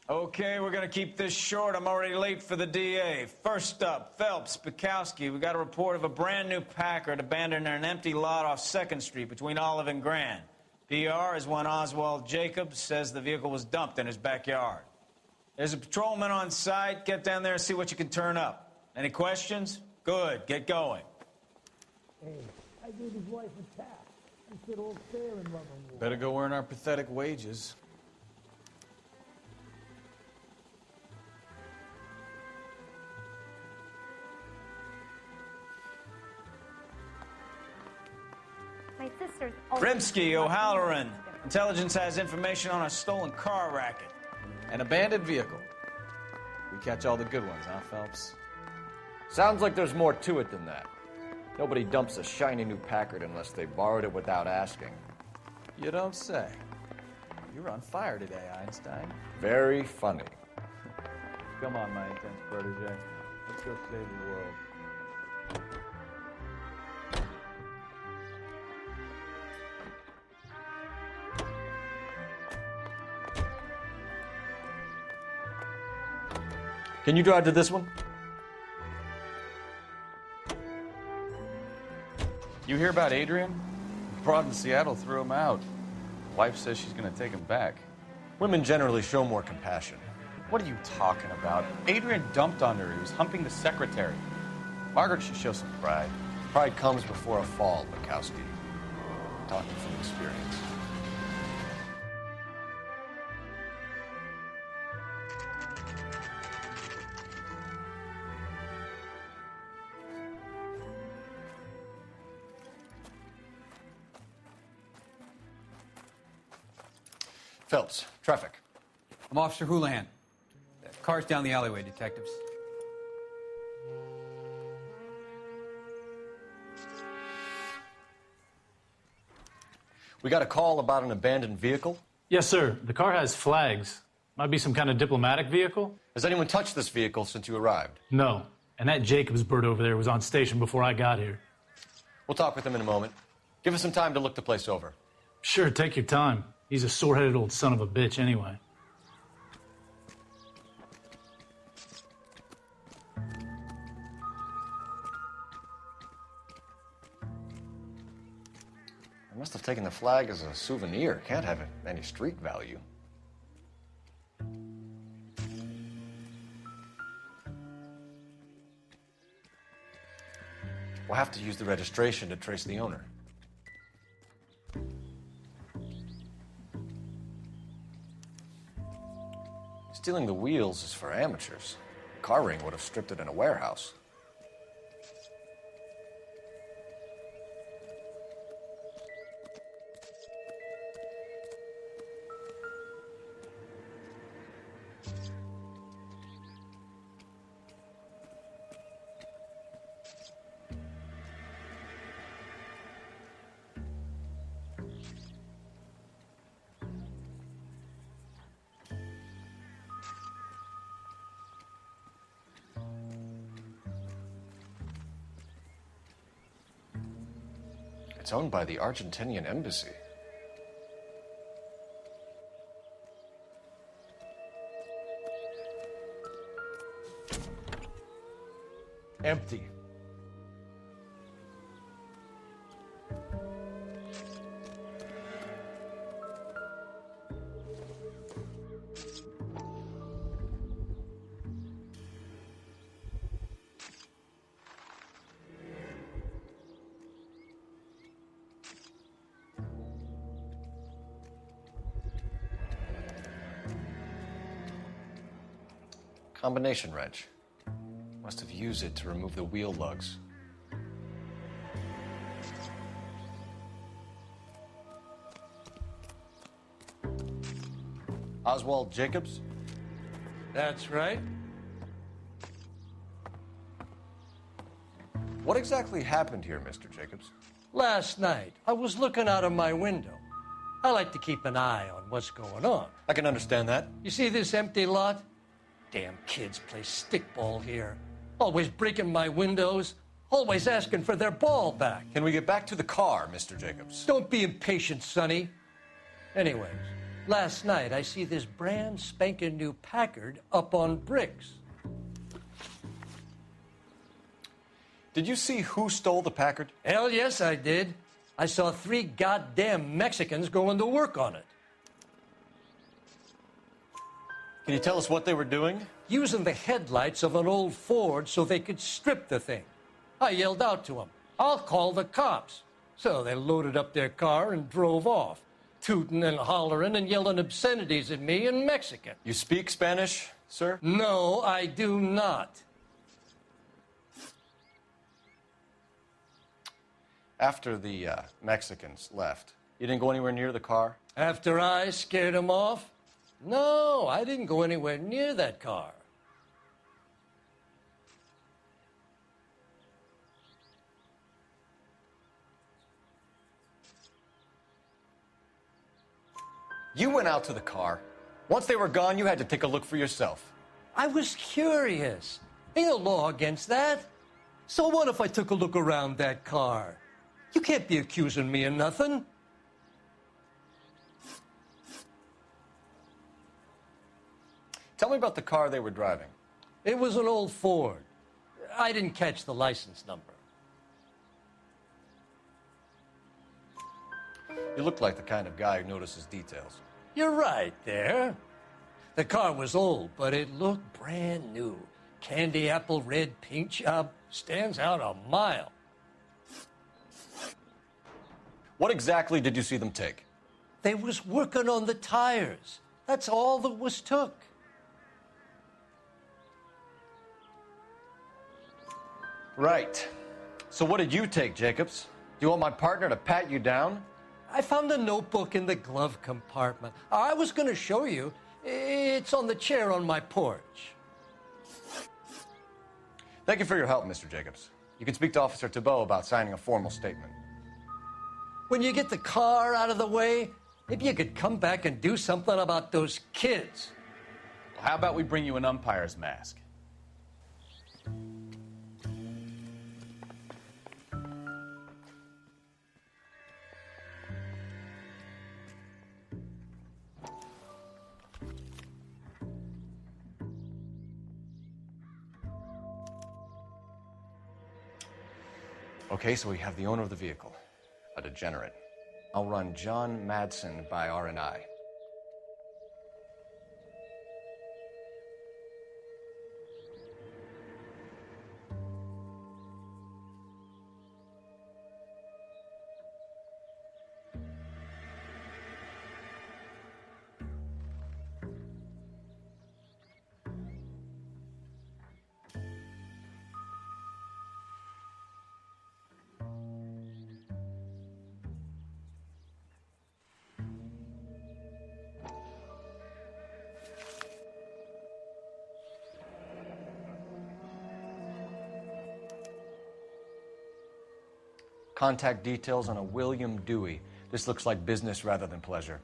Okay, we're gonna keep this short. I'm already late for the DA. First up, Phelps, Bukowski. We got a report of a brand new Packard abandoned in an empty lot off 2nd Street between Olive and Grand. PR is one Oswald Jacobs says the vehicle was dumped in his backyard. There's a patrolman on site. Get down there and see what you can turn up. Any questions? Good, get going. Hey, I gave his wife a tap. He said all fair in love and war. Better go earn our pathetic wages. My sister's Grimsky, O'Halloran. Intelligence has information on a stolen car racket. An abandoned vehicle. We catch all the good ones, huh, Phelps? Sounds like there's more to it than that. Nobody dumps a shiny new Packard unless they borrowed it without asking. You don't say. You're on fire today, Einstein. Very funny. Come on, my intense protege. Let's go save the world. Can you drive to this one? You hear about Adrian? Broad in Seattle threw him out. Wife says she's gonna take him back. Women generally show more compassion. What are you talking about? Adrian dumped on her. He was humping the secretary. Margaret should show some pride. Pride comes before a fall, Bukowski. Talking from experience. Phelps, traffic. I'm Officer Houlihan. Car's down the alleyway, detectives. We got a call about an abandoned vehicle. Yes, sir. The car has flags. Might be some kind of diplomatic vehicle. Has anyone touched this vehicle since you arrived? No. And that Jacobs bird over there was on station before I got here. We'll talk with him in a moment. Give us some time to look the place over. Sure, take your time. He's a sore-headed old son of a bitch anyway. I must have taken the flag as a souvenir. Can't have any street value. We'll have to use the registration to trace the owner. Stealing the wheels is for amateurs. Car ring would have stripped it in a warehouse. It's owned by the Argentinian embassy. Empty. Combination wrench. Must have used it to remove the wheel lugs. Oswald Jacobs? That's right. What exactly happened here, Mr. Jacobs? Last night, I was looking out of my window. I like to keep an eye on what's going on. I can understand that. You see this empty lot? Damn kids play stickball here. Always breaking my windows. Always asking for their ball back. Can we get back to the car, Mr. Jacobs? Don't be impatient, Sonny. Anyways, Last night, I see this brand spanking new Packard up on bricks. Did you see who stole the Packard? Hell yes, I did. I saw 3 goddamn Mexicans going to work on it. Can you tell us what they were doing? Using the headlights of an old Ford so they could strip the thing. I yelled out to them, "I'll call the cops." So they loaded up their car and drove off, tooting and hollering and yelling obscenities at me in Mexican. You speak Spanish, sir? No, I do not. After the Mexicans left, you didn't go anywhere near the car? After I scared them off? No, I didn't go anywhere near that car. You went out to the car. Once they were gone, you had to take a look for yourself. I was curious. Ain't no law against that. So what if I took a look around that car? You can't be accusing me of nothing. Tell me about the car they were driving. It was an old Ford. I didn't catch the license number. You look like the kind of guy who notices details. You're right there. The car was old, but it looked brand new. Candy apple red paint job stands out a mile. What exactly did you see them take? They was working on the tires. That's all that was took. Right. So what did you take, Jacobs? Do you want my partner to pat you down? I found a notebook in the glove compartment. I was going to show you. It's on the chair on my porch. Thank you for your help, Mr. Jacobs. You can speak to Officer Thibault about signing a formal statement. When you get the car out of the way, maybe you could come back and do something about those kids. Well, how about we bring you an umpire's mask? Okay, so we have the owner of the vehicle, a degenerate. I'll run John Madsen by R&I. Contact details on a William Dewey. This looks like business rather than pleasure.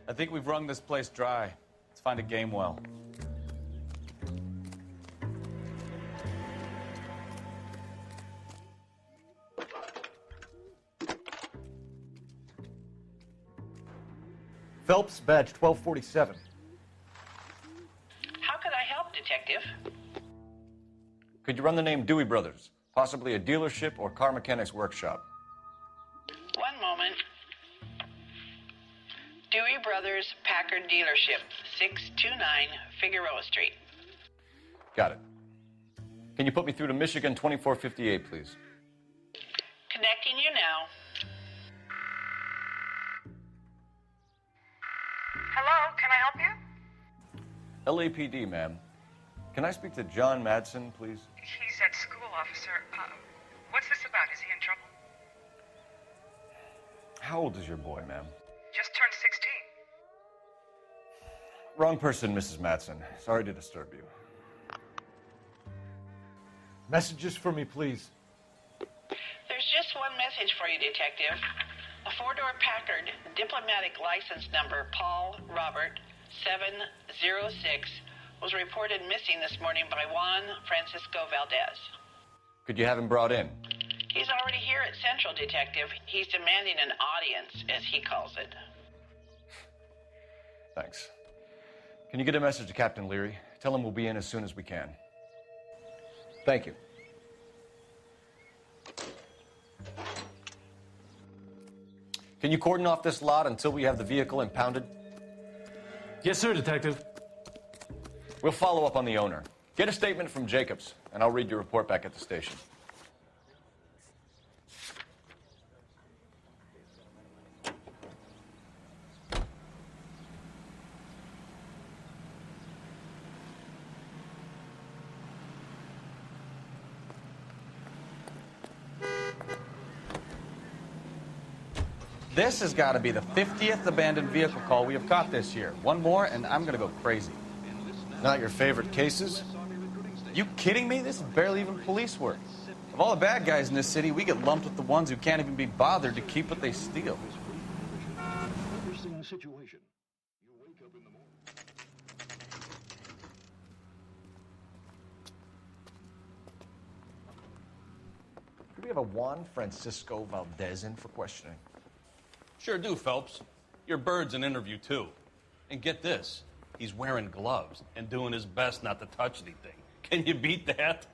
I think we've wrung this place dry. Let's find a game well. Phelps, badge 1247. How could I help, Detective? Could you run the name Dewey Brothers? Possibly a dealership or car mechanics workshop. One moment. Dewey Brothers Packard Dealership, 629 Figueroa Street. Got it. Can you put me through to Michigan 2458, please? Connecting you now. Hello, can I help you? LAPD, ma'am. Can I speak to John Madsen, please? He's at school, officer. What's this about? Is he in trouble? How old is your boy, ma'am? Just turned 16. Wrong person, Mrs. Madsen. Sorry to disturb you. Messages for me, please. There's just one message for you, Detective. A four-door Packard, diplomatic license number Paul Robert 706, was reported missing this morning by Juan Francisco Valdez. Could you have him brought in? He's already here at Central, Detective. He's demanding an audience, as he calls it. Thanks. Can you get a message to Captain Leary? Tell him we'll be in as soon as we can. Thank you. Can you cordon off this lot until we have the vehicle impounded? Yes, sir, Detective. We'll follow up on the owner. Get a statement from Jacobs, and I'll read your report back at the station. This has got to be the 50th abandoned vehicle call we have caught this year. One more, and I'm going to go crazy. Not your favorite cases? You kidding me? This is barely even police work. Of all the bad guys in this city, we get lumped with the ones who can't even be bothered to keep what they steal. Could we have a Juan Francisco Valdez in for questioning? Sure do, Phelps. Your bird's an interview, too. And get this, he's wearing gloves and doing his best not to touch anything. Can you beat that?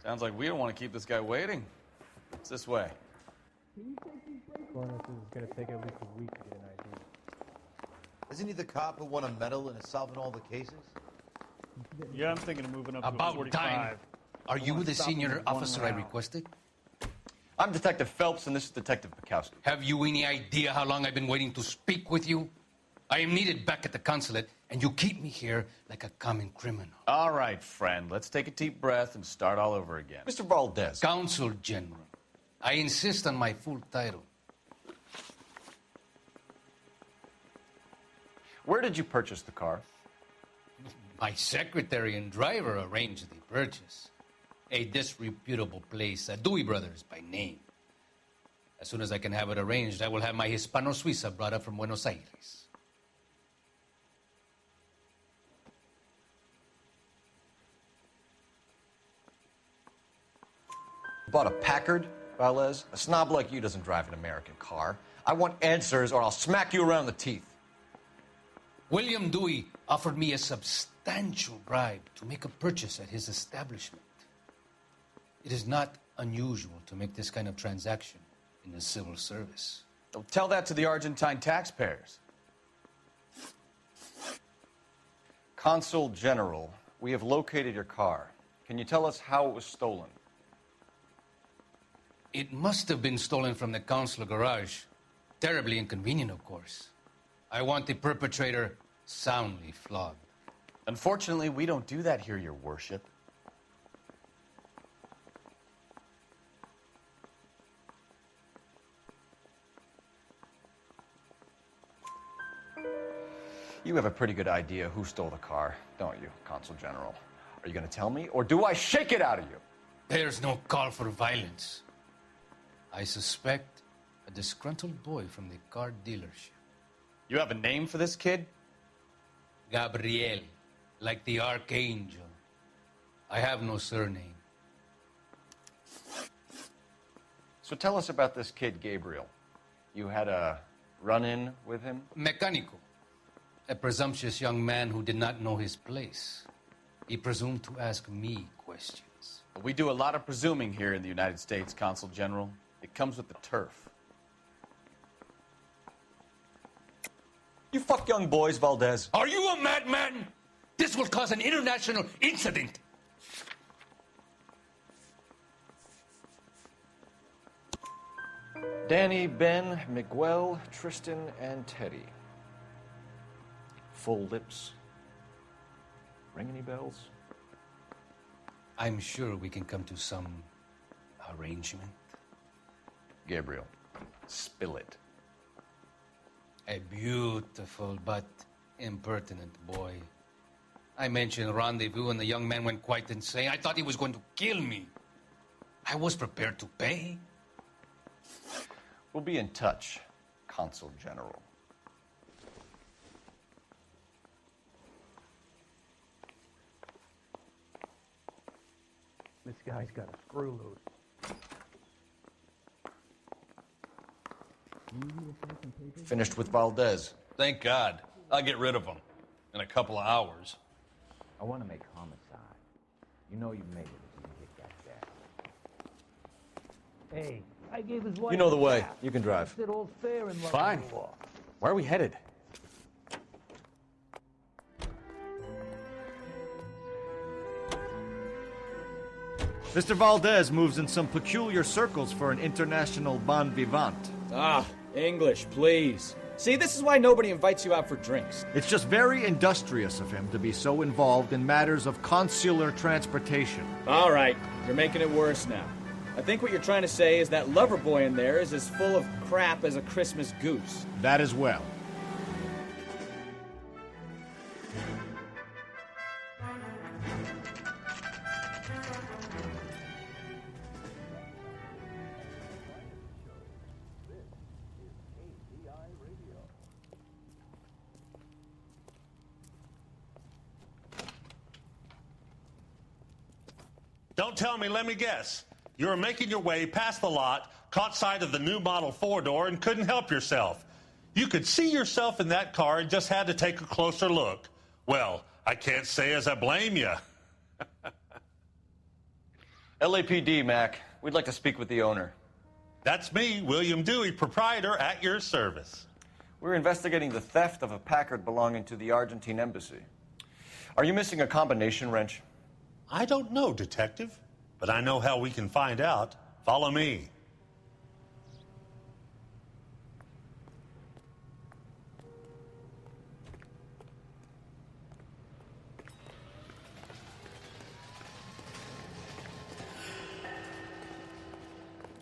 Sounds like we don't want to keep this guy waiting. It's this way. Bonus is going to take at least a week to get an idea. Isn't he the cop who won a medal and is solving all the cases? Yeah, I'm thinking of moving up About to 45. time. Are you the senior officer I requested? I'm Detective Phelps, and this is Detective Bukowski. Have you any idea how long I've been waiting to speak with you? I am needed back at the consulate, and you keep me here like a common criminal. All right, friend. Let's take a deep breath and start all over again. Mr. Valdez. Consul General. I insist on my full title. Where did you purchase the car? My secretary and driver arranged the purchase. A disreputable place, Dudley Brothers by name. As soon as I can have it arranged, I will have my Hispano-Suiza brought up from Buenos Aires. Bought a Packard, Valdez? A snob like you doesn't drive an American car. I want answers or I'll smack you around the teeth. William Dewey offered me a substantial bribe to make a purchase at his establishment. It is not unusual to make this kind of transaction in the civil service. Don't tell that to the Argentine taxpayers. Consul General, we have located your car. Can you tell us how it was stolen? It must have been stolen from the consular garage. Terribly inconvenient, of course. I want the perpetrator soundly flogged. Unfortunately, we don't do that here, Your Worship. You have a pretty good idea who stole the car, don't you, Consul General? Are you going to tell me, or do I shake it out of you? There's no call for violence. I suspect a disgruntled boy from the car dealership. You have a name for this kid? Gabriel, like the archangel. I have no surname. So tell us about this kid, Gabriel. You had a run-in with him? Mecánico. A presumptuous young man who did not know his place. He presumed to ask me questions. We do a lot of presuming here in the United States, Consul General. It comes with the turf. You fuck young boys, Valdez. Are you a madman? This will cause an international incident. Danny, Ben, Miguel, Tristan, and Teddy. Full lips. Ring any bells? I'm sure we can come to some arrangement. Gabriel, spill it. A beautiful but impertinent boy. I mentioned rendezvous and the young man went quite insane. I thought he was going to kill me. I was prepared to pay. We'll be in touch, Consul General. This guy's got a screw loose. Finished with Valdez. Thank God. I'll get rid of him in a couple of hours. I want to make homicide. You know you made it if you get that back. Hey, I gave his wife You know the a way. tap. You can drive. Sit all fair and love Fine. the war. Where are we headed? Mr. Valdez moves in some peculiar circles for an international bon vivant. Ah, English, please. See, this is why nobody invites you out for drinks. It's just very industrious of him to be so involved in matters of consular transportation. All right, you're making it worse now. I think what you're trying to say is that lover boy in there is as full of crap as a Christmas goose. That as well. Don't tell me, let me guess. You were making your way past the lot, caught sight of the new model four-door, and couldn't help yourself. You could see yourself in that car and just had to take a closer look. Well, I can't say as I blame you. LAPD, Mac. We'd like to speak with the owner. That's me, William Dewey, proprietor, at your service. We're investigating the theft of a Packard belonging to the Argentine embassy. Are you missing a combination wrench? I don't know, Detective, but I know how we can find out. Follow me.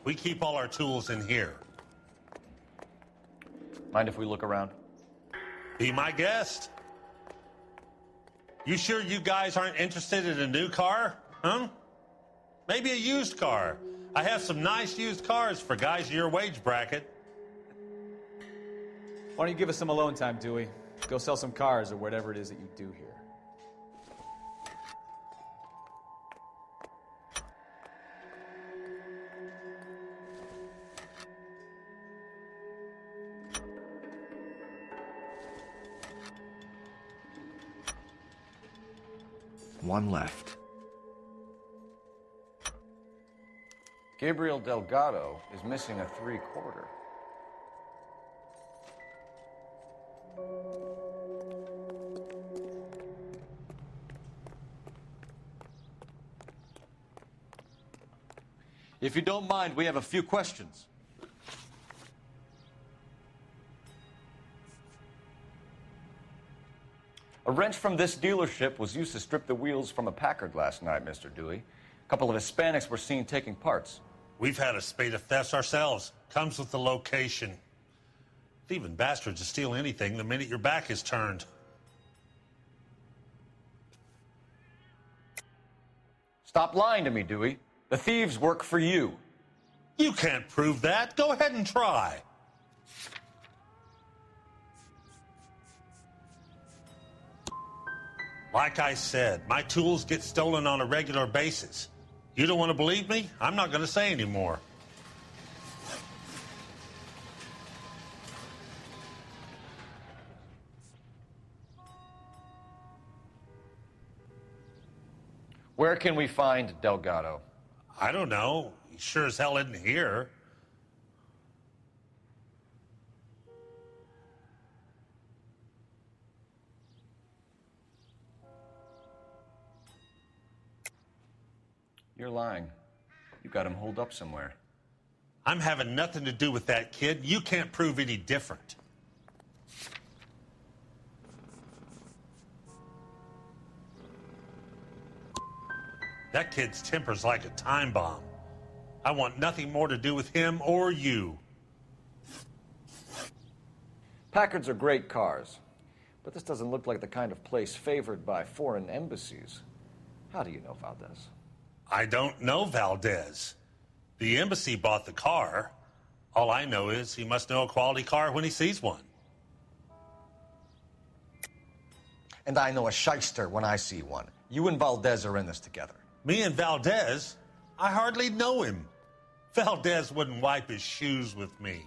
We keep all our tools in here. Mind if we look around? Be my guest. You sure you guys aren't interested in a new car? Huh? Maybe a used car. I have some nice used cars for guys in your wage bracket. Why don't you give us some alone time, Dewey? Go sell some cars or whatever it is that you do here. One left. Gabriel Delgado is missing a 3/4. If you don't mind, we have a few questions. A wrench from this dealership was used to strip the wheels from a Packard last night, Mr. Dewey. A couple of Hispanics were seen taking parts. We've had a spate of thefts ourselves. Comes with the location. Thieving bastards to steal anything the minute your back is turned. Stop lying to me, Dewey. The thieves work for you. You can't prove that. Go ahead and try. Like I said, my tools get stolen on a regular basis. You don't want to believe me? I'm not going to say anymore. Where can we find Delgado? I don't know. He sure as hell isn't here. You're lying. You got him holed up somewhere. I'm having nothing to do with that kid. You can't prove any different. That kid's temper's like a time bomb. I want nothing more to do with him or you. Packards are great cars, but this doesn't look like the kind of place favored by foreign embassies. How do you know Valdez? I don't know Valdez. The embassy bought the car. All I know is he must know a quality car when he sees one. And I know a shyster when I see one. You and Valdez are in this together. Me and Valdez? I hardly know him. Valdez wouldn't wipe his shoes with me.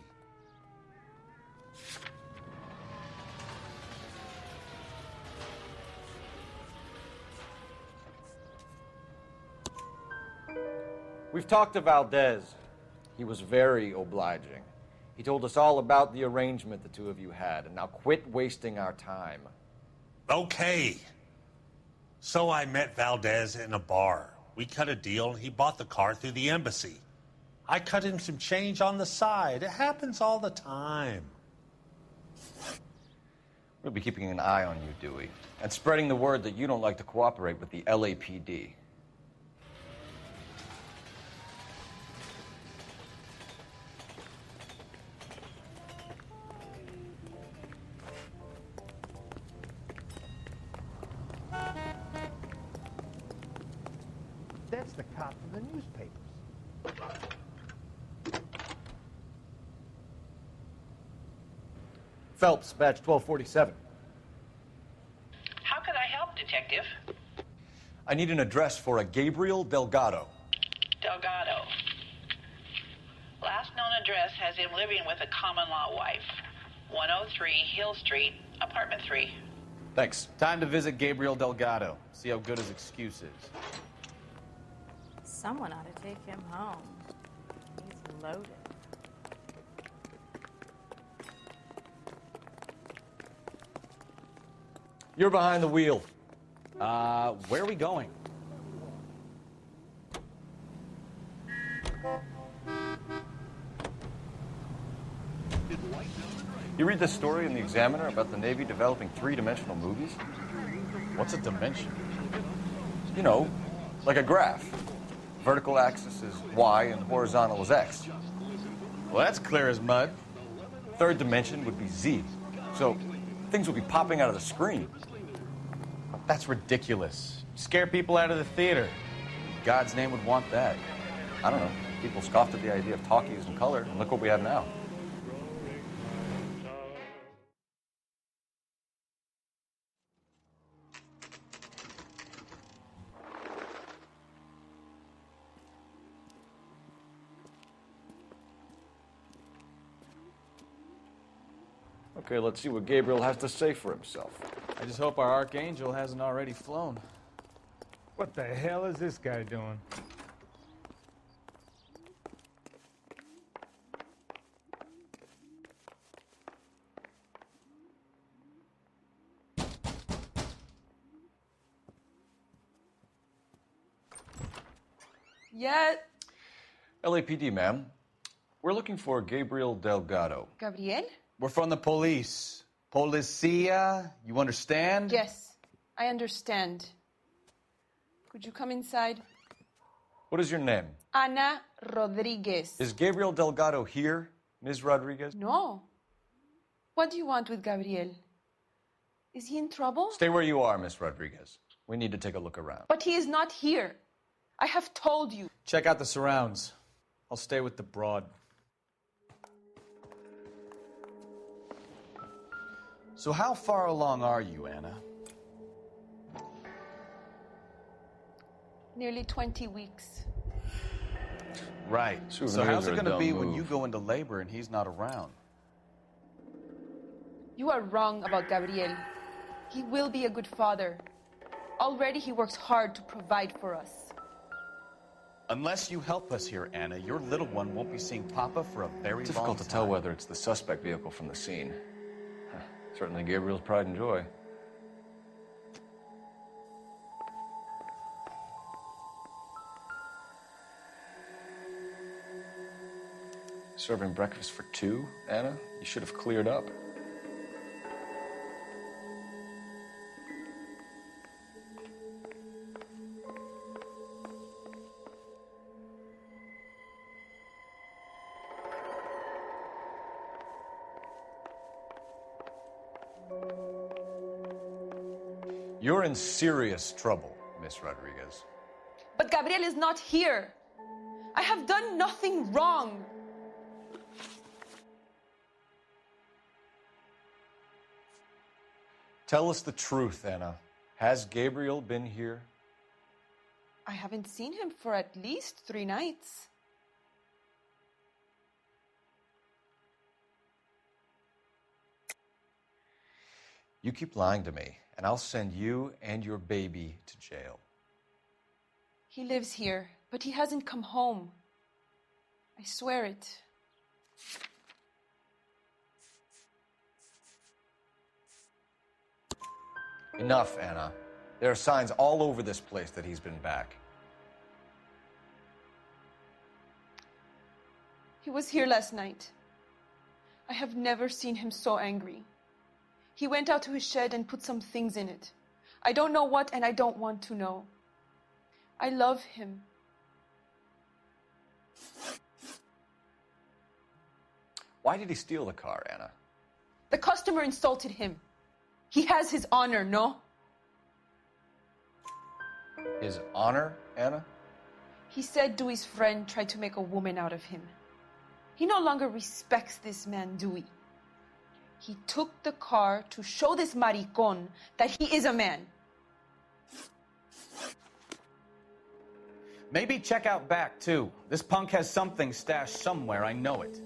We've talked to Valdez. He was very obliging. He told us all about the arrangement the two of you had, and now quit wasting our time. Okay. So I met Valdez in a bar. We cut a deal, and he bought the car through the embassy. I cut him some change on the side. It happens all the time. We'll be keeping an eye on you, Dewey, and spreading the word that you don't like to cooperate with the LAPD. That's the cop from the newspapers. Phelps, badge 1247. How could I help, Detective? I need an address for a Gabriel Delgado. Delgado. Last known address has him living with a common-law wife. 103 Hill Street, apartment 3. Thanks. Time to visit Gabriel Delgado. See how good his excuse is. Someone ought to take him home. He's loaded. You're behind the wheel. Where are we going? You read this story in the Examiner about the Navy developing three-dimensional movies? What's a dimension? You know, like a graph. Vertical axis is Y and horizontal is X. Well, that's clear as mud. Third dimension would be Z. So things would be popping out of the screen. That's ridiculous. Scare people out of the theater. In God's name would want that. I don't know. People scoffed at the idea of talkies in color, and look what we have now. Okay, let's see what Gabriel has to say for himself. I just hope our archangel hasn't already flown. What the hell is this guy doing? Yeah. LAPD, ma'am. We're looking for Gabriel Delgado. Gabriel? We're from the police. Policia, you understand? Yes, I understand. Could you come inside? What is your name? Ana Rodriguez. Is Gabriel Delgado here, Ms. Rodriguez? No. What do you want with Gabriel? Is he in trouble? Stay where you are, Ms. Rodriguez. We need to take a look around. But he is not here. I have told you. Check out the surrounds. I'll stay with the broad. So how far along are you, Anna? Nearly 20 weeks. Right. So how's it going to be when you go into labor and he's not around? You are wrong about Gabriel. He will be a good father. Already he works hard to provide for us. Unless you help us here, Anna, your little one won't be seeing Papa for a very long time. Difficult to tell whether it's the suspect vehicle from the scene. Certainly Gabriel's pride and joy. Serving breakfast for two, Anna? You should have cleared up. You're in serious trouble, Miss Rodriguez. But Gabriel is not here. I have done nothing wrong. Tell us the truth, Anna. Has Gabriel been here? I haven't seen him for at least 3 nights. You keep lying to me, and I'll send you and your baby to jail. He lives here, but he hasn't come home. I swear it. Enough, Anna. There are signs all over this place that he's been back. He was here last night. I have never seen him so angry. He went out to his shed and put some things in it. I don't know what, and I don't want to know. I love him. Why did he steal the car, Anna? The customer insulted him. He has his honor, no? His honor, Anna? He said Dewey's friend tried to make a woman out of him. He no longer respects this man, Dewey. He took the car to show this maricón that he is a man. Maybe check out back, too. This punk has something stashed somewhere, I know it.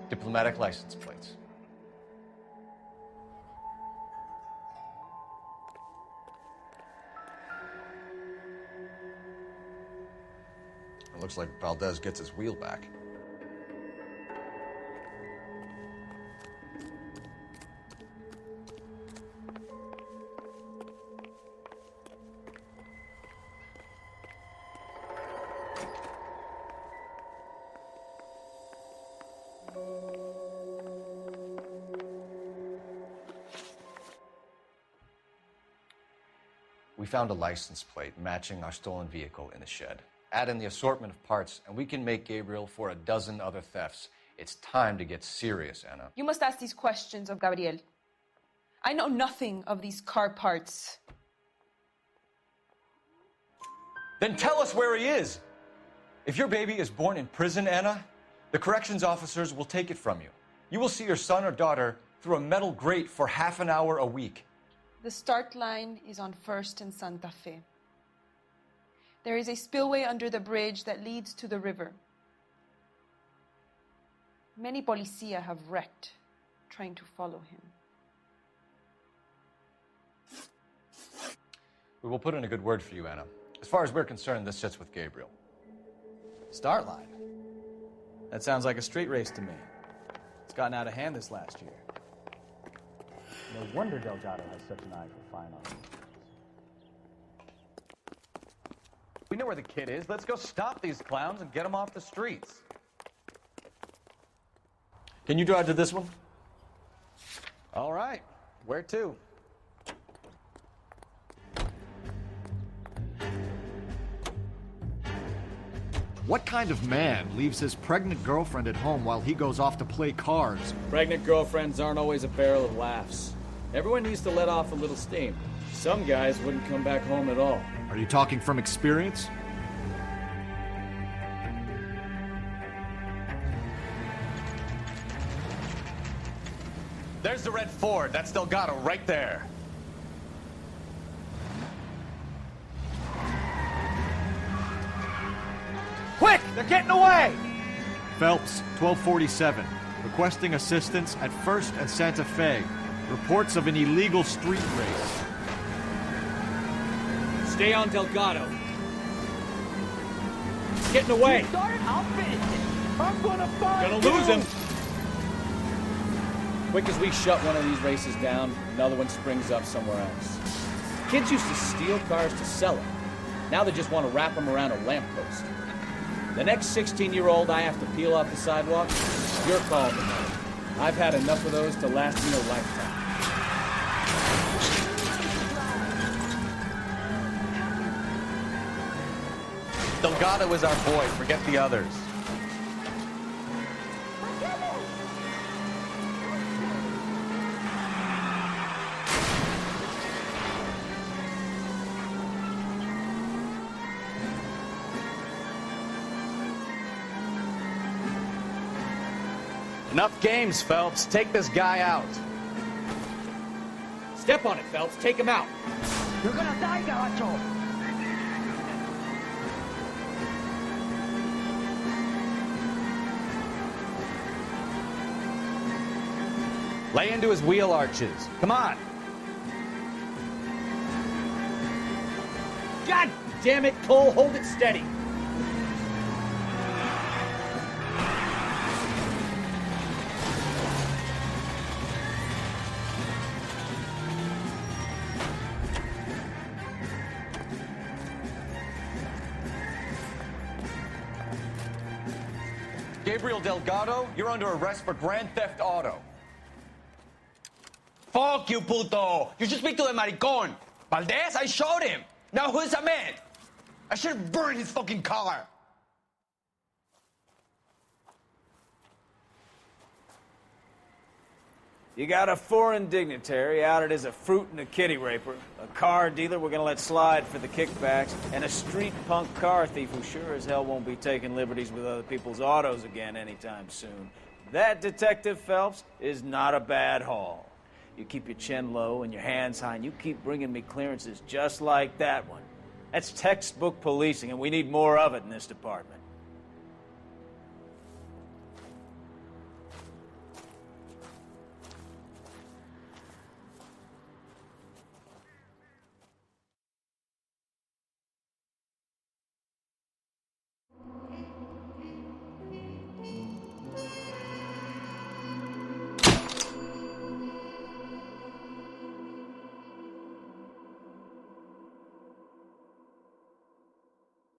Diplomatic license plates. It looks like Valdez gets his wheel back. We found a license plate matching our stolen vehicle in the shed. Add in the assortment of parts, and we can make Gabriel for a dozen other thefts. It's time to get serious, Anna. You must ask these questions of Gabriel. I know nothing of these car parts. Then tell us where he is. If your baby is born in prison, Anna, the corrections officers will take it from you. You will see your son or daughter through a metal grate for half an hour a week. The start line is on 1st and Santa Fe. There is a spillway under the bridge that leads to the river. Many policia have wrecked trying to follow him. We will put in a good word for you, Anna. As far as we're concerned, this sits with Gabriel. Start line. That sounds like a street race to me. It's gotten out of hand this last year. No wonder Delgado has such an eye for fine art. We know where the kid is. Let's go stop these clowns and get them off the streets. Can you drive to this one? All right. Where to? What kind of man leaves his pregnant girlfriend at home while he goes off to play cards? Pregnant girlfriends aren't always a barrel of laughs. Everyone needs to let off a little steam. Some guys wouldn't come back home at all. Are you talking from experience? There's the red Ford. That's Delgado right there. Quick! They're getting away! Phelps, 1247. Requesting assistance at 1st and Santa Fe. Reports of an illegal street race. Stay on Delgado. He's getting away. I'll finish it. I'm gonna find Gonna lose him. Quick as we shut one of these races down, another one springs up somewhere else. Kids used to steal cars to sell them. Now they just want to wrap them around a lamppost. The next 16-year-old I have to peel off the sidewalk, your call to make. I've had enough of those to last me a lifetime. Delgado is our boy. Forget the others. Enough games, Phelps. Take this guy out. Step on it, Phelps. Take him out. You're gonna die, Gabacho. Lay into his wheel arches. Come on. God damn it, Cole. Hold it steady. Gabriel Delgado, you're under arrest for grand theft auto. Fuck you, puto! You should speak to the maricon. Valdez, I showed him. Now who's the man? I should have burned his fucking car. You got a foreign dignitary outed as a fruit and a kitty raper, a car dealer we're gonna let slide for the kickbacks, and a street punk car thief who sure as hell won't be taking liberties with other people's autos again anytime soon. That, Detective Phelps, is not a bad haul. You keep your chin low and your hands high, and you keep bringing me clearances just like that one. That's textbook policing, and we need more of it in this department.